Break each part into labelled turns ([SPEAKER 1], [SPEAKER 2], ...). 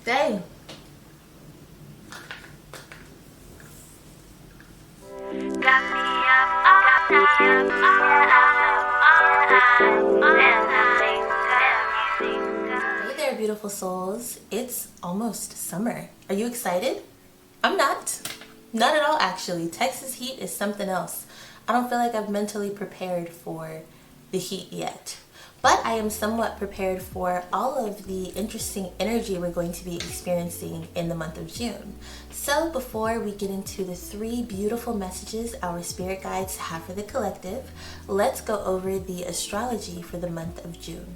[SPEAKER 1] Dang. Hey there, beautiful souls. It's almost summer. Are you excited? I'm not. Not at all, actually. Texas heat is something else. I don't feel like I've mentally prepared for the heat yet. But I am somewhat prepared for all of the interesting energy we're going to be experiencing in the month of June. So before we get into the 3 beautiful messages our spirit guides have for the collective, let's go over the astrology for the month of June.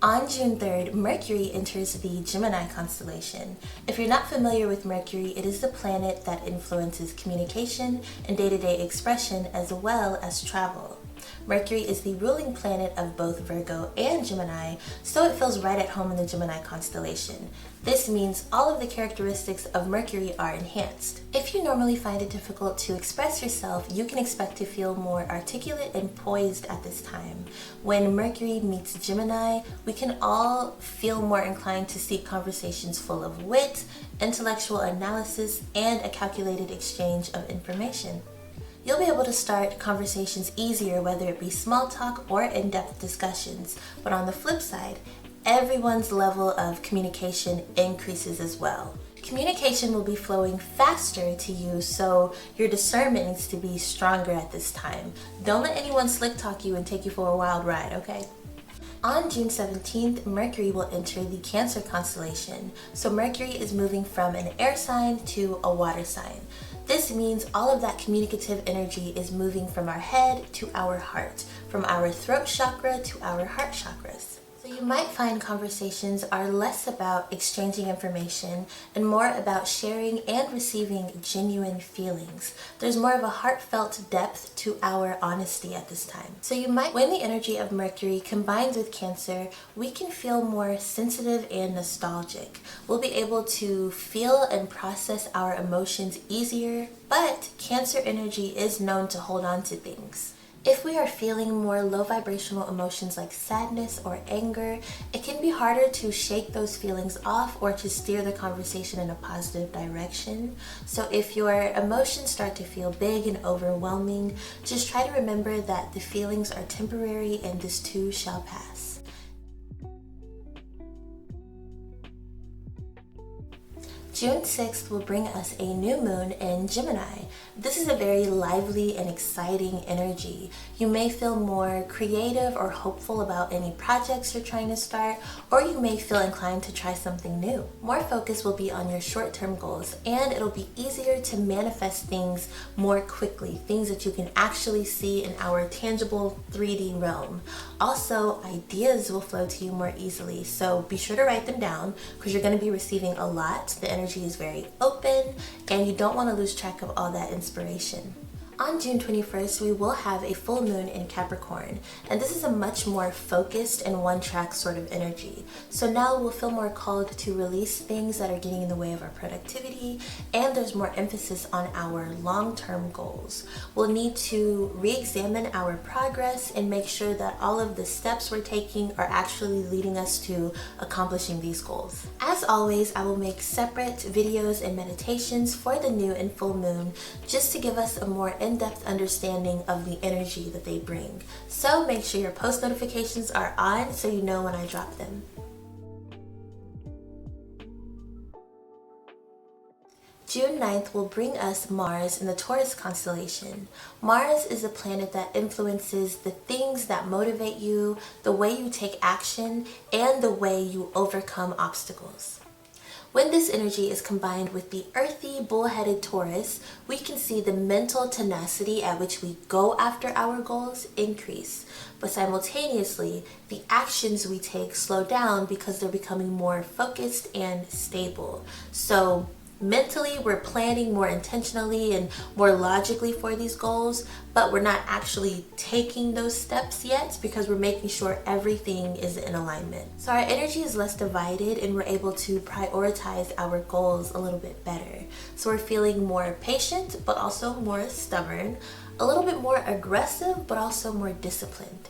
[SPEAKER 1] On June 3rd, Mercury enters the Gemini constellation. If you're not familiar with Mercury, it is the planet that influences communication and day-to-day expression as well as travel. Mercury is the ruling planet of both Virgo and Gemini, so it feels right at home in the Gemini constellation. This means all of the characteristics of Mercury are enhanced. If you normally find it difficult to express yourself, you can expect to feel more articulate and poised at this time. When Mercury meets Gemini, we can all feel more inclined to seek conversations full of wit, intellectual analysis, and a calculated exchange of information. You'll be able to start conversations easier, whether it be small talk or in-depth discussions. But on the flip side, everyone's level of communication increases as well. Communication will be flowing faster to you, so your discernment needs to be stronger at this time. Don't let anyone slick talk you and take you for a wild ride, okay? On June 17th, Mercury will enter the Cancer constellation. So Mercury is moving from an air sign to a water sign. This means all of that communicative energy is moving from our head to our heart, from our throat chakra to our heart chakras. So you might find conversations are less about exchanging information and more about sharing and receiving genuine feelings. There's more of a heartfelt depth to our honesty at this time. So when the energy of Mercury combines with Cancer, we can feel more sensitive and nostalgic. We'll be able to feel and process our emotions easier, but Cancer energy is known to hold on to things. If we are feeling more low vibrational emotions like sadness or anger, it can be harder to shake those feelings off or to steer the conversation in a positive direction. So if your emotions start to feel big and overwhelming, just try to remember that the feelings are temporary and this too shall pass. June 6th will bring us a new moon in Gemini. This is a very lively and exciting energy. You may feel more creative or hopeful about any projects you're trying to start, or you may feel inclined to try something new. More focus will be on your short-term goals, and it'll be easier to manifest things more quickly, things that you can actually see in our tangible 3D realm. Also, ideas will flow to you more easily, so be sure to write them down because you're going to be receiving a lot. The energy is very open and you don't want to lose track of all that inspiration. On June 21st, we will have a full moon in Capricorn, and this is a much more focused and one-track sort of energy. So now we'll feel more called to release things that are getting in the way of our productivity, and there's more emphasis on our long-term goals. We'll need to re-examine our progress and make sure that all of the steps we're taking are actually leading us to accomplishing these goals. As always, I will make separate videos and meditations for the new and full moon just to give us a more in-depth understanding of the energy that they bring. So make sure your post notifications are on so you know when I drop them. June 9th will bring us Mars in the Taurus constellation. Mars is a planet that influences the things that motivate you, the way you take action, and the way you overcome obstacles. When this energy is combined with the earthy, bull-headed Taurus, we can see the mental tenacity at which we go after our goals increase. But simultaneously, the actions we take slow down because they're becoming more focused and stable. So mentally, we're planning more intentionally and more logically for these goals, but we're not actually taking those steps yet because we're making sure everything is in alignment. So our energy is less divided and we're able to prioritize our goals a little bit better. So we're feeling more patient, but also more stubborn, a little bit more aggressive, but also more disciplined.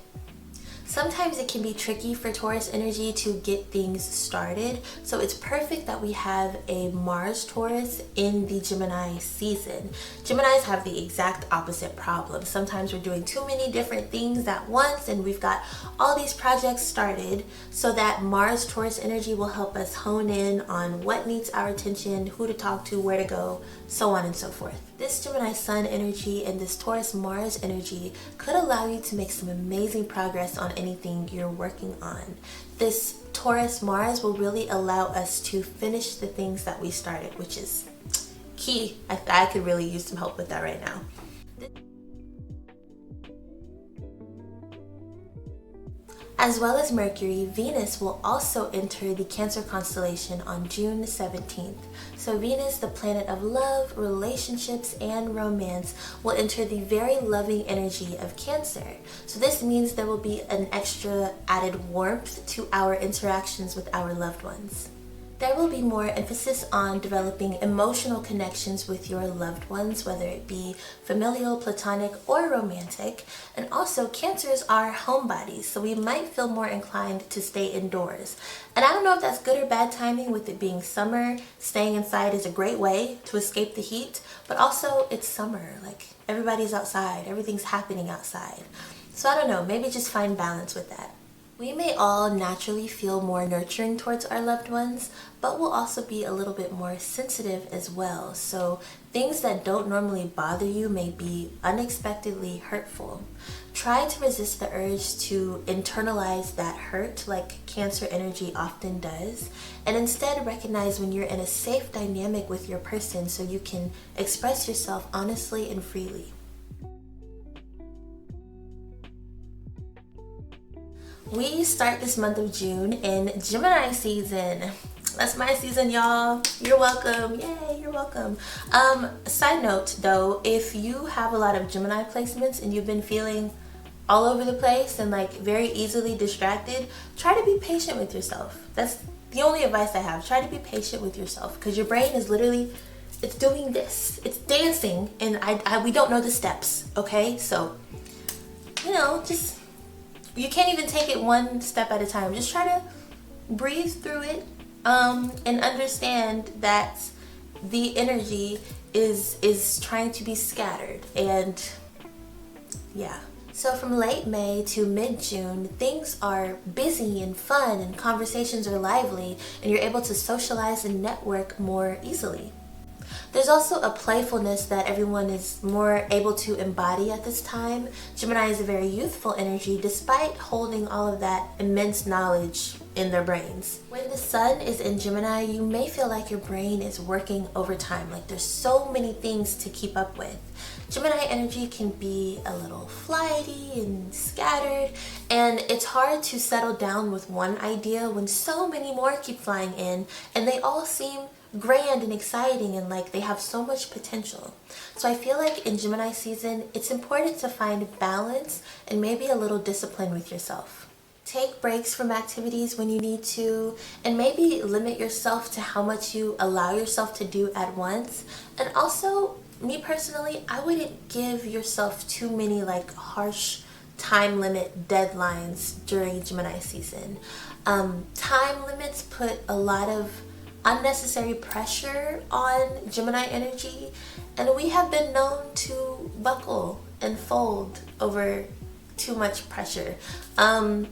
[SPEAKER 1] Sometimes it can be tricky for Taurus energy to get things started, so it's perfect that we have a Mars Taurus in the Gemini season. Geminis have the exact opposite problem. Sometimes we're doing too many different things at once and we've got all these projects started, so that Mars Taurus energy will help us hone in on what needs our attention, who to talk to, where to go, so on and so forth. This Gemini Sun energy and this Taurus Mars energy could allow you to make some amazing progress on anything you're working on. This Taurus Mars will really allow us to finish the things that we started, which is key. I could really use some help with that right now. As well as Mercury, Venus will also enter the Cancer constellation on June 17th. So Venus, the planet of love, relationships, and romance, will enter the very loving energy of Cancer. So this means there will be an extra added warmth to our interactions with our loved ones. There will be more emphasis on developing emotional connections with your loved ones, whether it be familial, platonic, or romantic. And also, Cancers are homebodies, so we might feel more inclined to stay indoors. And I don't know if that's good or bad timing. With it being summer, staying inside is a great way to escape the heat, but also it's summer, like everybody's outside, everything's happening outside. So I don't know, maybe just find balance with that. We may all naturally feel more nurturing towards our loved ones, but we'll also be a little bit more sensitive as well. So things that don't normally bother you may be unexpectedly hurtful. Try to resist the urge to internalize that hurt like Cancer energy often does, and instead recognize when you're in a safe dynamic with your person so you can express yourself honestly and freely. We start this month of June in Gemini season. That's my season, y'all. You're welcome. Yay, you're welcome. Side note though, if you have a lot of Gemini placements and you've been feeling all over the place and like very easily distracted, try to be patient with yourself. That's the only advice I have. Try to be patient with yourself, because your brain is literally, it's doing this. It's dancing and we don't know the steps, okay? So, you know, just, you can't even take it one step at a time. Just try to breathe through it and understand that the energy is trying to be scattered. And yeah. So from late May to mid-June, things are busy and fun and conversations are lively and you're able to socialize and network more easily. There's also a playfulness that everyone is more able to embody at this time. Gemini is a very youthful energy despite holding all of that immense knowledge in their brains. When the sun is in Gemini, you may feel like your brain is working overtime, like there's so many things to keep up with. Gemini energy can be a little flighty and scattered, and it's hard to settle down with one idea when so many more keep flying in and they all seem grand and exciting and like they have so much potential. So I feel like in Gemini season, it's important to find balance and maybe a little discipline with yourself. Take breaks from activities when you need to, and maybe limit yourself to how much you allow yourself to do at once. And also, me personally, I wouldn't give yourself too many like harsh time limit deadlines during Gemini season. Time limits put a lot of unnecessary pressure on Gemini energy, and we have been known to buckle and fold over too much pressure.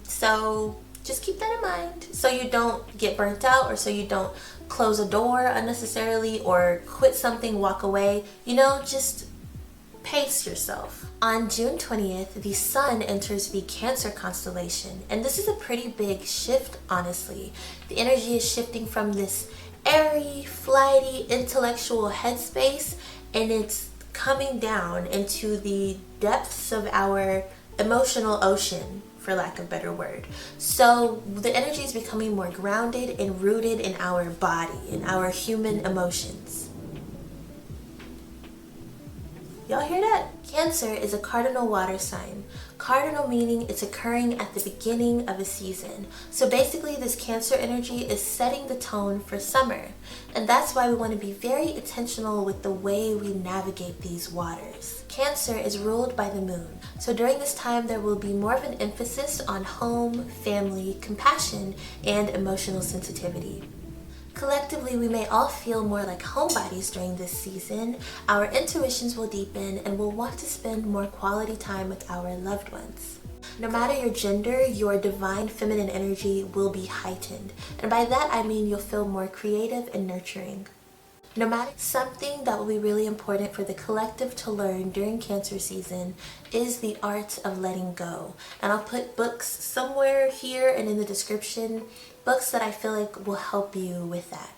[SPEAKER 1] So just keep that in mind so you don't get burnt out, or so you don't close a door unnecessarily or quit something, walk away. You know, just pace yourself. On June 20th, the sun enters the Cancer constellation, and this is a pretty big shift, honestly. The energy is shifting from this airy, flighty, intellectual headspace, and it's coming down into the depths of our emotional ocean, for lack of a better word. So the energy is becoming more grounded and rooted in our body, in our human emotions. Y'all hear that? Cancer is a cardinal water sign. Cardinal meaning it's occurring at the beginning of a season. So basically this Cancer energy is setting the tone for summer. And that's why we want to be very intentional with the way we navigate these waters. Cancer is ruled by the moon. So during this time there will be more of an emphasis on home, family, compassion, and emotional sensitivity. Collectively, we may all feel more like homebodies during this season. Our intuitions will deepen and we'll want to spend more quality time with our loved ones. No matter your gender, your divine feminine energy will be heightened. And by that, I mean you'll feel more creative and nurturing. No matter something that will be really important for the collective to learn during Cancer season is the art of letting go. And I'll put books somewhere here and in the description, books that I feel like will help you with that.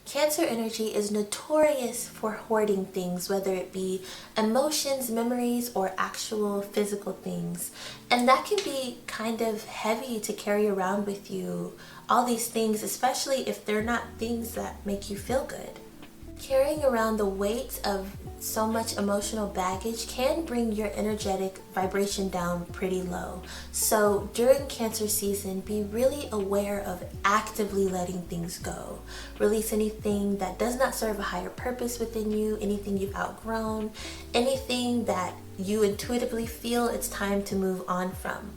[SPEAKER 1] Cancer energy is notorious for hoarding things, whether it be emotions, memories, or actual physical things. And that can be kind of heavy to carry around with you, all these things, especially if they're not things that make you feel good. Carrying around the weight of so much emotional baggage can bring your energetic vibration down pretty low. So during Cancer season, be really aware of actively letting things go. Release anything that does not serve a higher purpose within you, anything you've outgrown, anything that you intuitively feel it's time to move on from.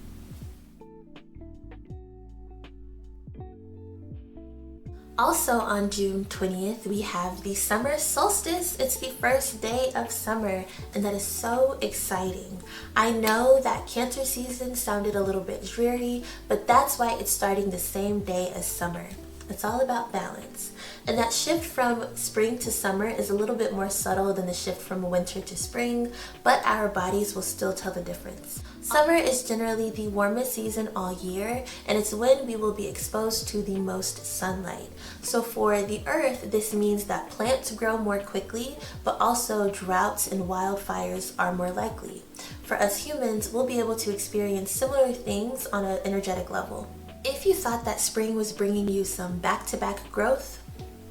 [SPEAKER 1] Also on June 20th, we have the summer solstice. It's the first day of summer, and that is so exciting. I know that Cancer season sounded a little bit dreary, but that's why it's starting the same day as summer. It's all about balance. And that shift from spring to summer is a little bit more subtle than the shift from winter to spring, but our bodies will still tell the difference. Summer is generally the warmest season all year, and it's when we will be exposed to the most sunlight. So for the earth, this means that plants grow more quickly, but also droughts and wildfires are more likely. For us humans, we'll be able to experience similar things on an energetic level. If you thought that spring was bringing you some back-to-back growth,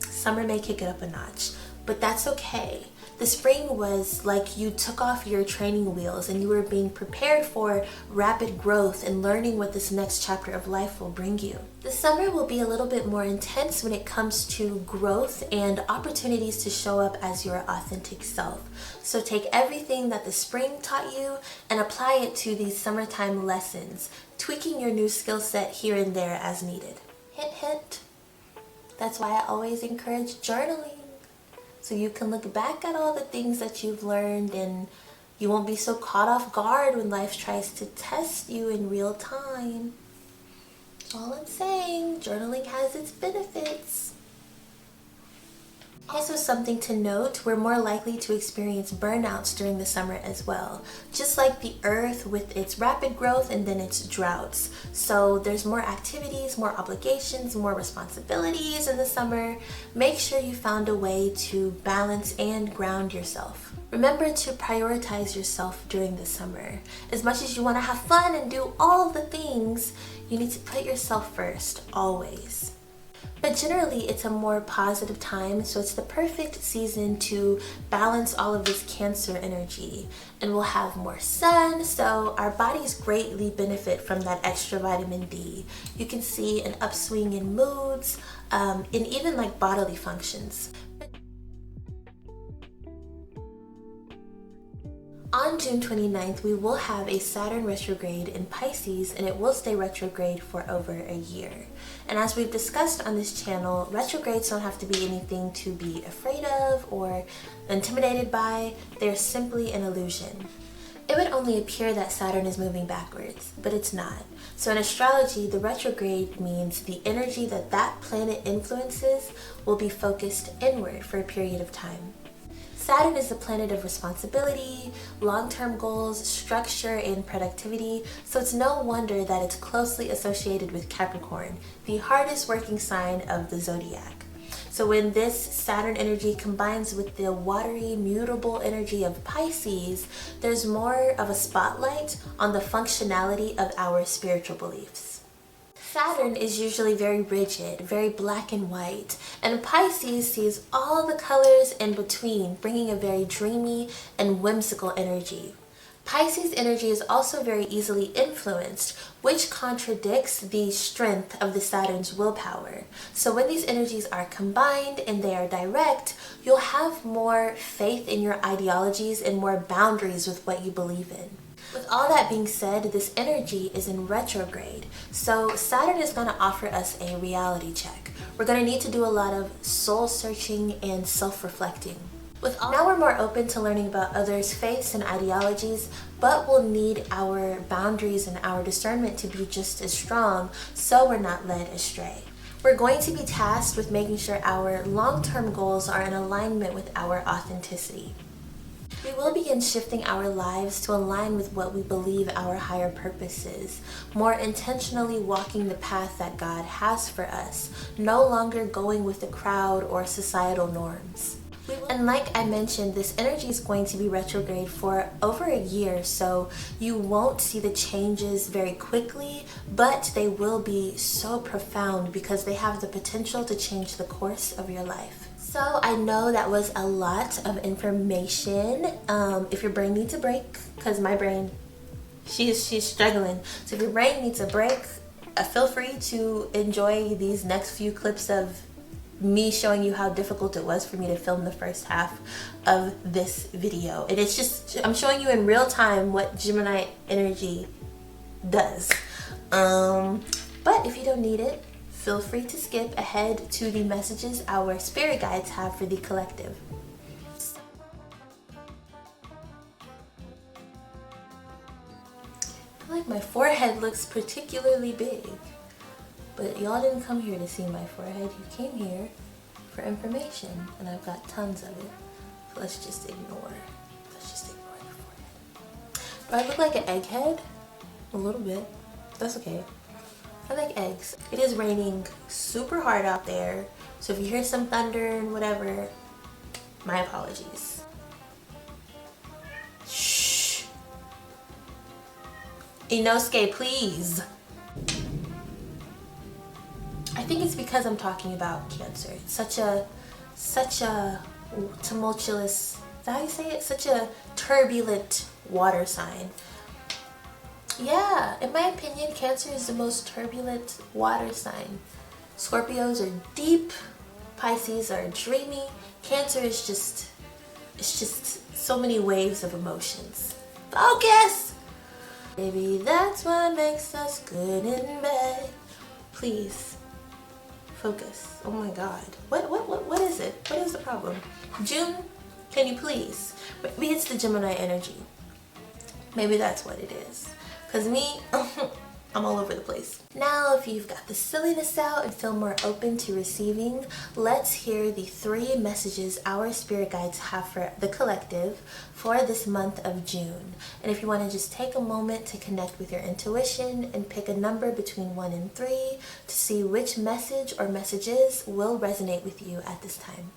[SPEAKER 1] summer may kick it up a notch, but that's okay. The spring was like you took off your training wheels and you were being prepared for rapid growth and learning what this next chapter of life will bring you. The summer will be a little bit more intense when it comes to growth and opportunities to show up as your authentic self. So take everything that the spring taught you and apply it to these summertime lessons, tweaking your new skill set here and there as needed. Hint, hint. That's why I always encourage journaling. So you can look back at all the things that you've learned and you won't be so caught off guard when life tries to test you in real time. That's all I'm saying. Journaling has its benefits. Also something to note, we're more likely to experience burnouts during the summer as well. Just like the earth with its rapid growth and then its droughts. So there's more activities, more obligations, more responsibilities in the summer. Make sure you found a way to balance and ground yourself. Remember to prioritize yourself during the summer. As much as you want to have fun and do all the things, you need to put yourself first, always. But generally, it's a more positive time, so it's the perfect season to balance all of this Cancer energy. And we'll have more sun, so our bodies greatly benefit from that extra vitamin D. You can see an upswing in moods, and even like bodily functions. On June 29th, we will have a Saturn retrograde in Pisces, and it will stay retrograde for over a year. And as we've discussed on this channel, retrogrades don't have to be anything to be afraid of or intimidated by. They're simply an illusion. It would only appear that Saturn is moving backwards, but it's not. So in astrology, the retrograde means the energy that that planet influences will be focused inward for a period of time. Saturn is the planet of responsibility, long-term goals, structure, and productivity, so it's no wonder that it's closely associated with Capricorn, the hardest working sign of the zodiac. So when this Saturn energy combines with the watery, mutable energy of Pisces, there's more of a spotlight on the functionality of our spiritual beliefs. Saturn is usually very rigid, very black and white, and Pisces sees all the colors in between, bringing a very dreamy and whimsical energy. Pisces energy is also very easily influenced, which contradicts the strength of the Saturn's willpower. So when these energies are combined and they are direct, you'll have more faith in your ideologies and more boundaries with what you believe in. With all that being said, this energy is in retrograde, so Saturn is going to offer us a reality check. We're going to need to do a lot of soul searching and self-reflecting. Now we're more open to learning about others' faiths and ideologies, but we'll need our boundaries and our discernment to be just as strong so we're not led astray. We're going to be tasked with making sure our long-term goals are in alignment with our authenticity. We will begin shifting our lives to align with what we believe our higher purpose is, more intentionally walking the path that God has for us, no longer going with the crowd or societal norms. And like I mentioned, this energy is going to be retrograde for over a year, so you won't see the changes very quickly, but they will be so profound because they have the potential to change the course of your life. So I know that was a lot of information. If your brain needs a break, because my brain, she's struggling. So if your brain needs a break, feel free to enjoy these next few clips of me showing you how difficult it was for me to film the first half of this video. And it's just, I'm showing you in real time what Gemini energy does. But if you don't need it, feel free to skip ahead to the messages our spirit guides have for the collective. I feel like my forehead looks particularly big. But y'all didn't come here to see my forehead. You came here for information, and I've got tons of it. So let's just ignore the forehead. Do I look like an egghead? A little bit. That's okay. I like eggs. It is raining super hard out there, so if you hear some thunder and whatever, my apologies. Shh. Inosuke, please. I think it's because I'm talking about Cancer. It's such a tumultuous, is that how you say it? Such a turbulent water sign. Yeah, in my opinion, Cancer is the most turbulent water sign. Scorpios are deep, Pisces are dreamy. Cancer is it's just so many waves of emotions. Focus! Baby, that's what makes us good in bed. Please. Focus. Oh my God. What is it? What is the problem? June, can you please? Maybe it's the Gemini energy. Maybe that's what it is. Cause me, I'm all over the place. Now, if you've got the silliness out and feel more open to receiving, let's hear the 3 messages our spirit guides have for the collective for this month of June. And if you want to just take a moment to connect with your intuition and pick a number between 1 and 3 to see which message or messages will resonate with you at this time.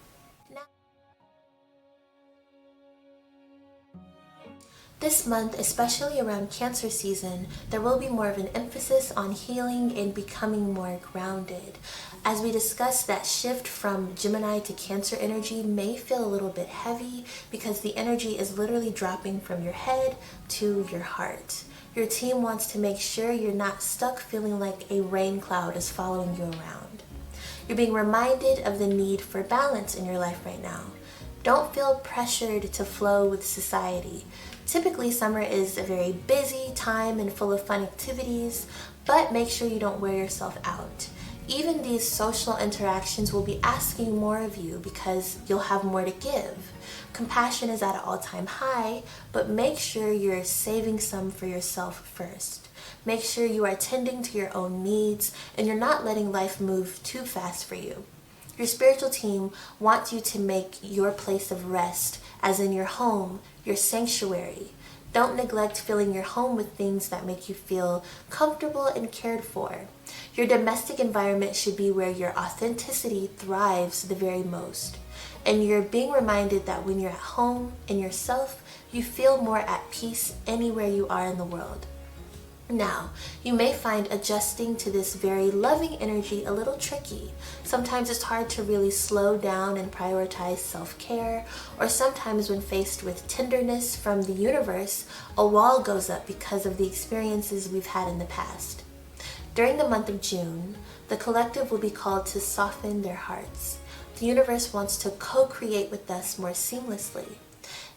[SPEAKER 1] This month, especially around Cancer season, there will be more of an emphasis on healing and becoming more grounded. As we discussed, that shift from Gemini to Cancer energy may feel a little bit heavy because the energy is literally dropping from your head to your heart. Your team wants to make sure you're not stuck feeling like a rain cloud is following you around. You're being reminded of the need for balance in your life right now. Don't feel pressured to flow with society. Typically, summer is a very busy time and full of fun activities, but make sure you don't wear yourself out. Even these social interactions will be asking more of you because you'll have more to give. Compassion is at an all-time high, but make sure you're saving some for yourself first. Make sure you are tending to your own needs and you're not letting life move too fast for you. Your spiritual team wants you to make your place of rest, as in your home, your sanctuary. Don't neglect filling your home with things that make you feel comfortable and cared for. Your domestic environment should be where your authenticity thrives the very most. And you're being reminded that when you're at home in yourself, you feel more at peace anywhere you are in the world. Now, you may find adjusting to this very loving energy a little tricky. Sometimes it's hard to really slow down and prioritize self-care, or sometimes when faced with tenderness from the universe, a wall goes up because of the experiences we've had in the past. During the month of June, the collective will be called to soften their hearts. The universe wants to co-create with us more seamlessly.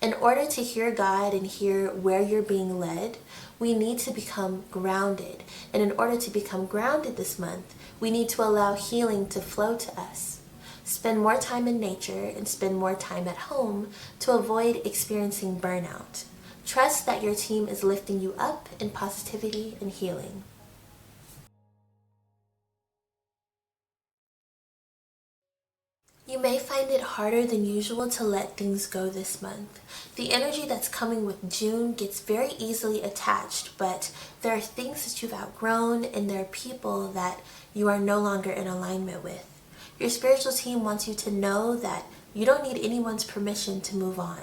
[SPEAKER 1] In order to hear God and hear where you're being led, we need to become grounded. And in order to become grounded this month, we need to allow healing to flow to us. Spend more time in nature and spend more time at home to avoid experiencing burnout. Trust that your team is lifting you up in positivity and healing. You may find it harder than usual to let things go this month. The energy that's coming with June gets very easily attached, but there are things that you've outgrown and there are people that you are no longer in alignment with. Your spiritual team wants you to know that you don't need anyone's permission to move on.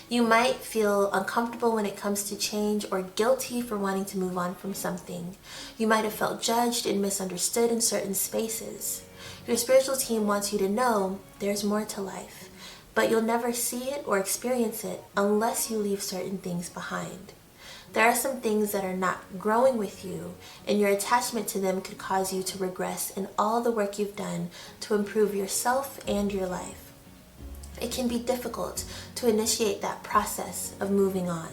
[SPEAKER 1] You might feel uncomfortable when it comes to change or guilty for wanting to move on from something. You might have felt judged and misunderstood in certain spaces. Your spiritual team wants you to know there's more to life, but you'll never see it or experience it unless you leave certain things behind. There are some things that are not growing with you, and your attachment to them could cause you to regress in all the work you've done to improve yourself and your life. It can be difficult to initiate that process of moving on.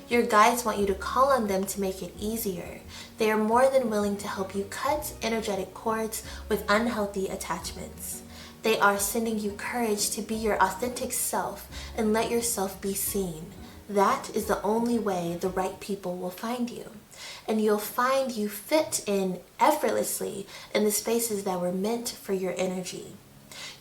[SPEAKER 1] Your guides want you to call on them to make it easier. They are more than willing to help you cut energetic cords with unhealthy attachments. They are sending you courage to be your authentic self and let yourself be seen. That is the only way the right people will find you. And you'll find you fit in effortlessly in the spaces that were meant for your energy.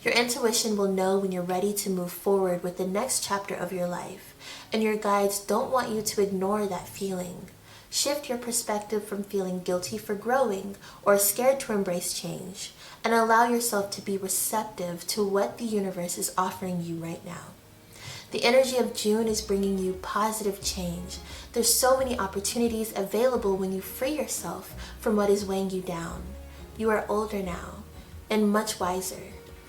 [SPEAKER 1] Your intuition will know when you're ready to move forward with the next chapter of your life, and your guides don't want you to ignore that feeling. Shift your perspective from feeling guilty for growing or scared to embrace change, and allow yourself to be receptive to what the universe is offering you right now. The energy of June is bringing you positive change. There's so many opportunities available when you free yourself from what is weighing you down. You are older now and much wiser.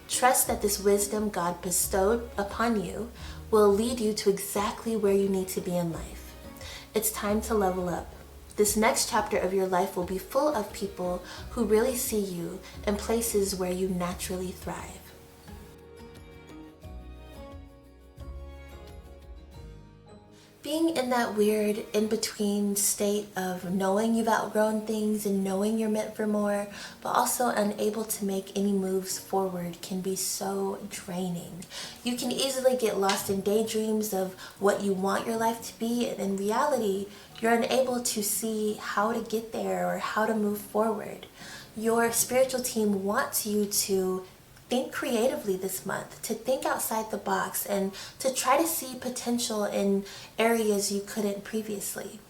[SPEAKER 1] Trust that this wisdom God bestowed upon you will lead you to exactly where you need to be in life. It's time to level up. This next chapter of your life will be full of people who really see you in places where you naturally thrive. Being in that weird in-between state of knowing you've outgrown things and knowing you're meant for more, but also unable to make any moves forward can be so draining. You can easily get lost in daydreams of what you want your life to be, and in reality, you're unable to see how to get there or how to move forward. Your spiritual team wants you to think creatively this month, to think outside the box, and to try to see potential in areas you couldn't previously.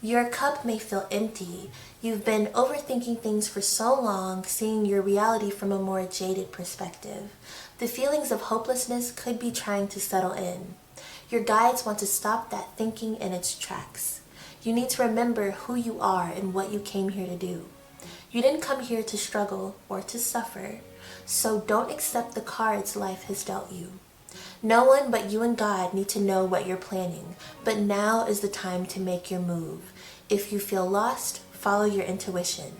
[SPEAKER 1] Your cup may feel empty. You've been overthinking things for so long, seeing your reality from a more jaded perspective. The feelings of hopelessness could be trying to settle in. Your guides want to stop that thinking in its tracks. You need to remember who you are and what you came here to do. You didn't come here to struggle or to suffer. So don't accept the cards life has dealt you. No one but you and God need to know what you're planning, but now is the time to make your move. If you feel lost, follow your intuition.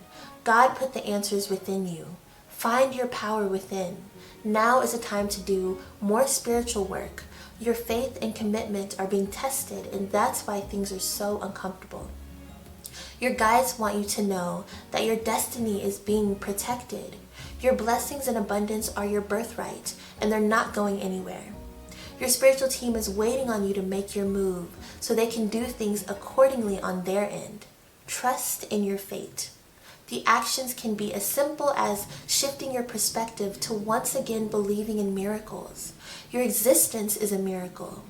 [SPEAKER 1] God put the answers within you. Find your power within. Now is the time to do more spiritual work. Your faith and commitment are being tested, and that's why things are so uncomfortable. Your guides want you to know that your destiny is being protected. Your blessings and abundance are your birthright, and they're not going anywhere. Your spiritual team is waiting on you to make your move so they can do things accordingly on their end. Trust in your fate. The actions can be as simple as shifting your perspective to once again believing in miracles. Your existence is a miracle.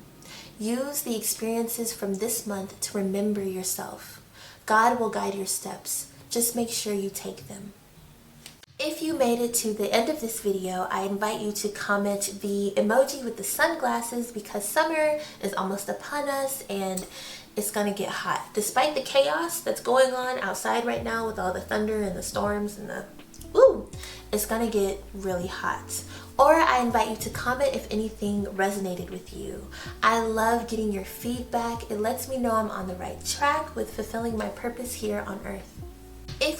[SPEAKER 1] Use the experiences from this month to remember yourself. God will guide your steps. Just make sure you take them. If you made it to the end of this video, I invite you to comment the emoji with the sunglasses because summer is almost upon us and it's gonna get hot. Despite the chaos that's going on outside right now with all the thunder and the storms and the it's gonna get really hot. Or I invite you to comment if anything resonated with you. I love getting your feedback. It lets me know I'm on the right track with fulfilling my purpose here on earth.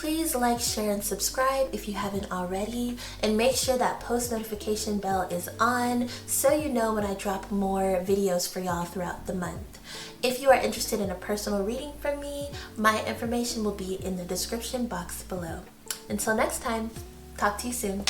[SPEAKER 1] Please like, share, and subscribe if you haven't already, and make sure that post notification bell is on so you know when I drop more videos for y'all throughout the month. If you are interested in a personal reading from me, my information will be in the description box below. Until next time, talk to you soon.